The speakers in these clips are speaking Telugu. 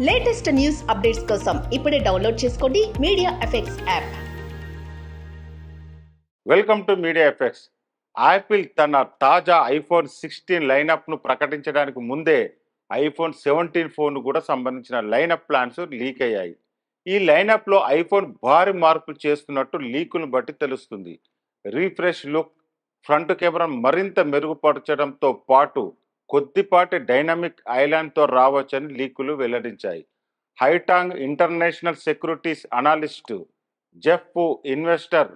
లేటెస్ట్ న్యూస్ అప్డేట్స్ కోసం ఇప్పుడే డౌన్లోడ్ చేసుకోండి media effects app. Welcome to media effects. Apple తన తాజా ఐఫోన్ 16 లైనప్ను ప్రకటించడానికి ముందే ఐఫోన్ 17 ఫోన్ కూడా సంబంధించిన లైనప్ ప్లాన్స్ లీక్ అయ్యాయి. ఈ లైనప్లో ఐఫోన్ భారీ మార్పులు చేస్తున్నట్టు లీకులను బట్టి తెలుస్తుంది. రీఫ్రెష్ లుక్, ఫ్రంట్ కెమెరా మరింత మెరుగుపరచడంతో పాటు కొద్దిపాటి డైనమిక్ ఐలాండ్తో రావచ్చని లీకులు వెల్లడించాయి. Haitong international securities analyst Jeff investor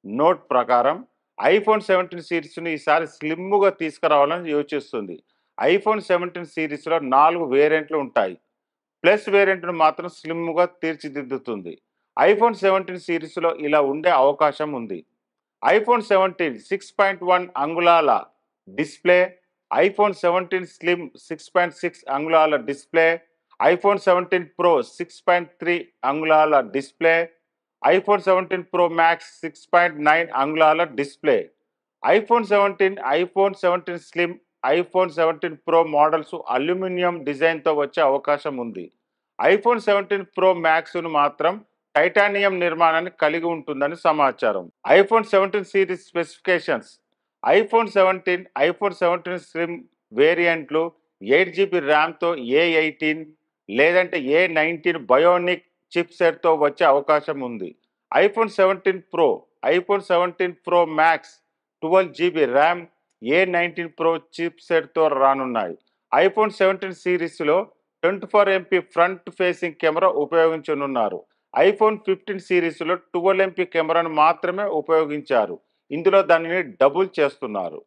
note ప్రకారం ఐఫోన్ 17 సిరీస్ను ఈసారి స్లిమ్గా తీసుకురావాలని యోచిస్తుంది. ఐఫోన్ 17 సిరీస్లో 4 వేరియంట్లు ఉంటాయి. ప్లస్ వేరియంట్ను మాత్రం స్లిమ్గా తీర్చిదిద్దుతుంది. ఐఫోన్ 17 సిరీస్లో ఇలా ఉండే అవకాశం ఉంది. ఐఫోన్ 17 6.1 అంగుళాల డిస్ప్లే, ఐఫోన్ 17 స్లిమ్ 6.6 అంగుళాల డిస్ప్లే, ఐఫోన్ 17 ప్రో 6.3 అంగుళాల డిస్ప్లే, ఐఫోన్ 17 ప్రో మ్యాక్స్ 6.9 అంగుళాల display. IPhone 17, iPhone 17 slim, iPhone 17 pro models aluminium డిజైన్తో వచ్చే అవకాశం ఉంది. ఐఫోన్ 17 ప్రో మ్యాక్స్ను మాత్రం టైటానియం నిర్మాణాన్ని కలిగి ఉంటుందని సమాచారం. IPhone 17 series specifications: iPhone 17, iPhone 17 slim వేరియంట్లు 8GB ర్యామ్తో A18 లేదంటే A19 బయోనిక్ చిప్ సెట్తో వచ్చే అవకాశం ఉంది. IPhone 17 pro, iPhone 17 pro max 12GB RAM, A19 pro chip సెట్తో రానున్నాయి. ఐఫోన్ 17 సిరీస్లో 24MP ఫ్రంట్ ఫేసింగ్ కెమెరా ఉపయోగించనున్నారు. ఐఫోన్ 15 సిరీస్లో 12MP కెమెరాను మాత్రమే ఉపయోగించారు. ఇందులో దానిని డబుల్ చేస్తున్నారు.